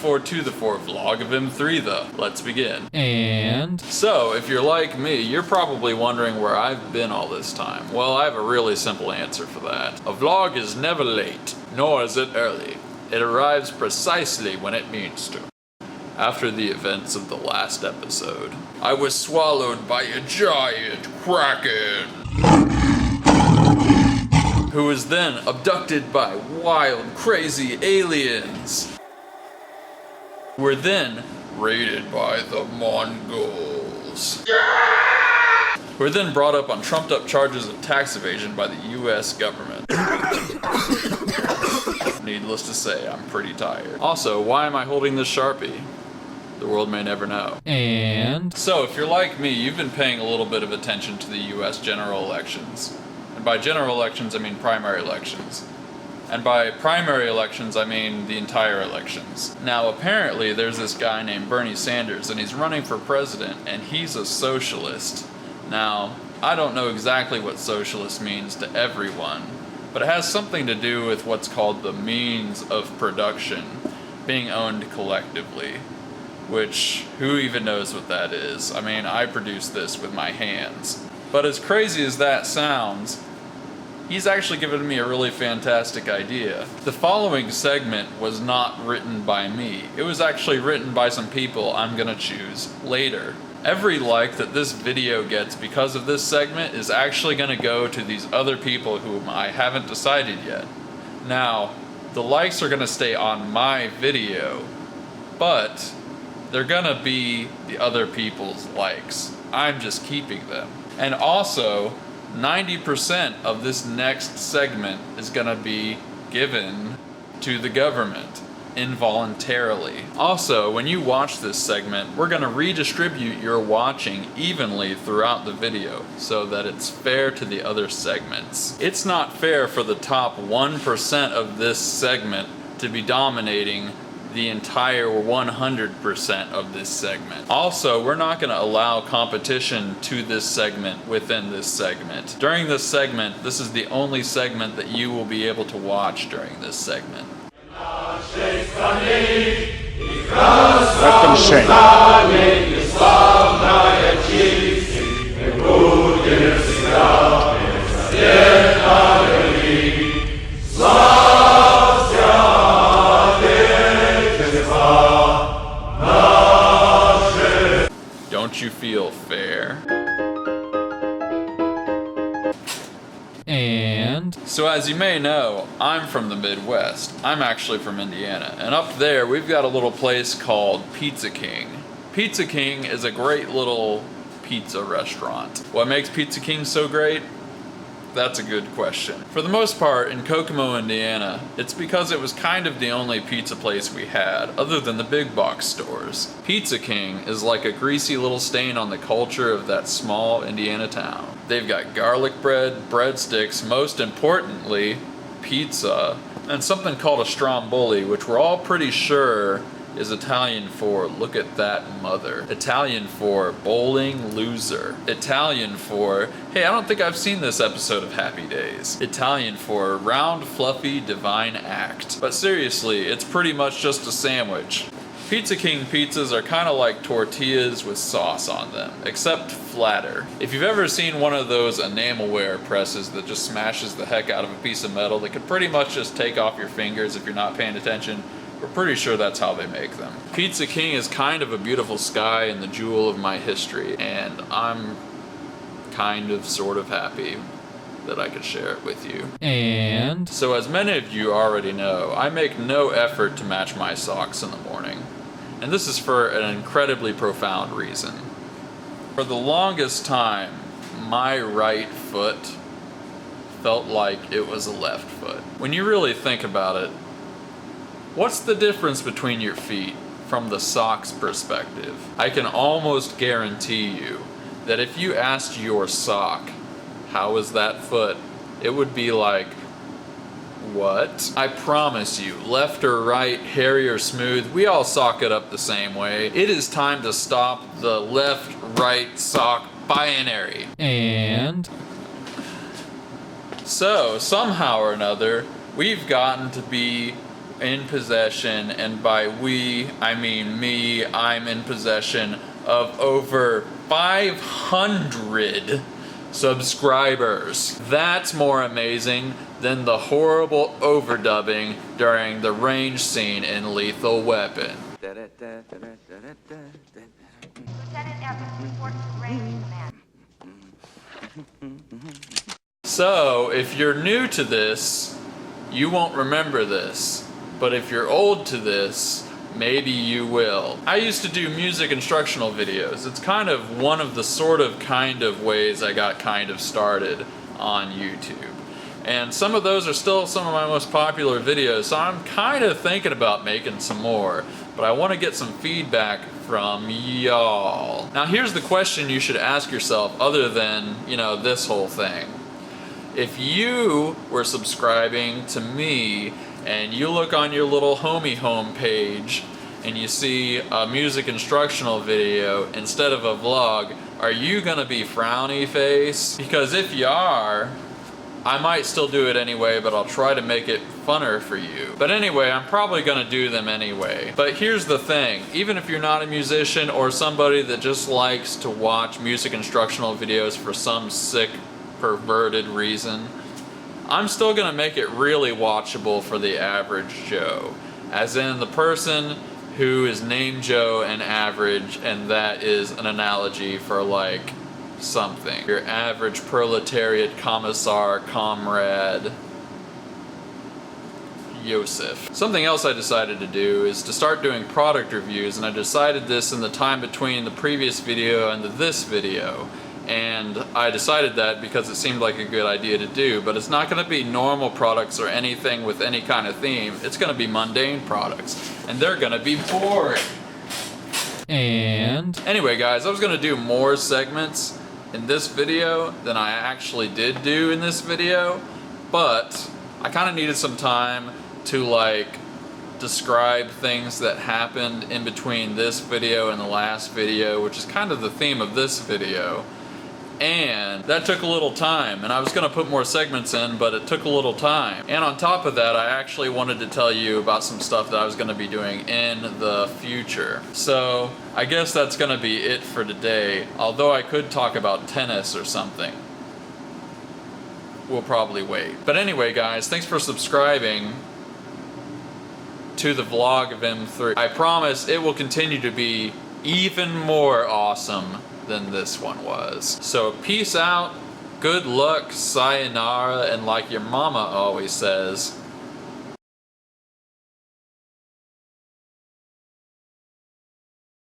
242-4 vlog of M3 though. Let's begin. And so, if you're like me, you're probably wondering where I've been all this time. Well, I have a really simple answer for that. A vlog is never late, nor is it early. It arrives precisely when it means to. After the events of the last episode, I was swallowed by a giant kraken, who was then abducted by wild, crazy aliens, who were then raided by the Mongols, who were then brought up on trumped-up charges of tax evasion by the US government. Needless to say, I'm pretty tired. Also, why am I holding this Sharpie? The world may never know. And so, if you're like me, you've been paying a little bit of attention to the US general elections. And by general elections, I mean primary elections. And by primary elections, I mean the entire elections. Now, apparently, there's this guy named Bernie Sanders, and he's running for president, and he's a socialist. Now, I don't know exactly what socialist means to everyone, but it has something to do with what's called the means of production being owned collectively. Which, who even knows what that is? I mean, I produce this with my hands. But as crazy as that sounds, he's actually given me a really fantastic idea. The following segment was not written by me. It was actually written by some people I'm gonna choose later. Every like that this video gets because of this segment is actually gonna go to these other people whom I haven't decided yet. Now, the likes are gonna stay on my video, but they're gonna be the other people's likes. I'm just keeping them. And also, 90% of this next segment is gonna be given to the government involuntarily. Also, when you watch this segment, we're gonna redistribute your watching evenly throughout the video so that it's fair to the other segments. It's not fair for the top 1% of this segment to be dominating the entire 100% of this segment. Also, we're not going to allow competition to this segment within this segment. During this segment, this is the only segment that you will be able to watch during this segment. Don't you feel fair? And so, as you may know, I'm from the Midwest. I'm actually from Indiana. And up there, we've got a little place called Pizza King. Pizza King is a great little pizza restaurant. What makes Pizza King so great? That's a good question. For the most part, in Kokomo, Indiana, it's because it was kind of the only pizza place we had, other than the big box stores. Pizza King is like a greasy little stain on the culture of that small Indiana town. They've got garlic bread, breadsticks, most importantly, pizza, and something called a stromboli, which we're all pretty sure is Italian for look at that mother. Italian for bowling loser. Italian for, hey, I don't think I've seen this episode of Happy Days. Italian for round, fluffy, divine act. But seriously, it's pretty much just a sandwich. Pizza King pizzas are kind of like tortillas with sauce on them, except flatter. If you've ever seen one of those enamelware presses that just smashes the heck out of a piece of metal that could pretty much just take off your fingers if you're not paying attention, we're pretty sure that's how they make them. Pizza King is kind of a beautiful sky and the jewel of my history, and I'm kind of sort of happy that I could share it with you. And so, as many of you already know, I make no effort to match my socks in the morning. And this is for an incredibly profound reason. For the longest time, my right foot felt like it was a left foot. When you really think about it, what's the difference between your feet from the sock's perspective? I can almost guarantee you that if you asked your sock, how is that foot? It would be like, what? I promise you, left or right, hairy or smooth, we all sock it up the same way. It is time to stop the left-right sock binary. And so, somehow or another, we've gotten to be in possession, and by we, I mean me, I'm in possession of over 500 subscribers. That's more amazing than the horrible overdubbing during the range scene in Lethal Weapon. Lieutenant Evans reports to range command. So, if you're new to this, you won't remember this. But if you're old to this, maybe you will. I used to do music instructional videos. It's kind of one of the kind of ways I got kind of started on YouTube. And some of those are still some of my most popular videos, so I'm kind of thinking about making some more. But I want to get some feedback from y'all. Now here's the question you should ask yourself other than, this whole thing. If you were subscribing to me and you look on your little homie home page and you see a music instructional video instead of a vlog, are you gonna be frowny face? Because if you are, I might still do it anyway, but I'll try to make it funner for you. But anyway, I'm probably gonna do them anyway. But here's the thing, even if you're not a musician or somebody that just likes to watch music instructional videos for some sick, perverted reason, I'm still gonna make it really watchable for the average Joe. As in the person who is named Joe and average, and that is an analogy for like something. Your average proletariat commissar, comrade, Yosef. Something else I decided to do is to start doing product reviews, and I decided this in the time between the previous video and this video. And I decided that because it seemed like a good idea to do, but it's not going to be normal products or anything with any kind of theme. It's going to be mundane products, and they're going to be boring. And anyway guys, I was going to do more segments in this video than I actually did do in this video, but I kind of needed some time to describe things that happened in between this video and the last video, which is kind of the theme of this video. And that took a little time, and I was going to put more segments in, but it took a little time. And on top of that, I actually wanted to tell you about some stuff that I was going to be doing in the future. So I guess that's going to be it for today, although I could talk about tennis or something. We'll probably wait. But anyway guys, thanks for subscribing to the vlog of M3. I promise it will continue to be even more awesome than this one was. So peace out, good luck, sayonara, and like your mama always says,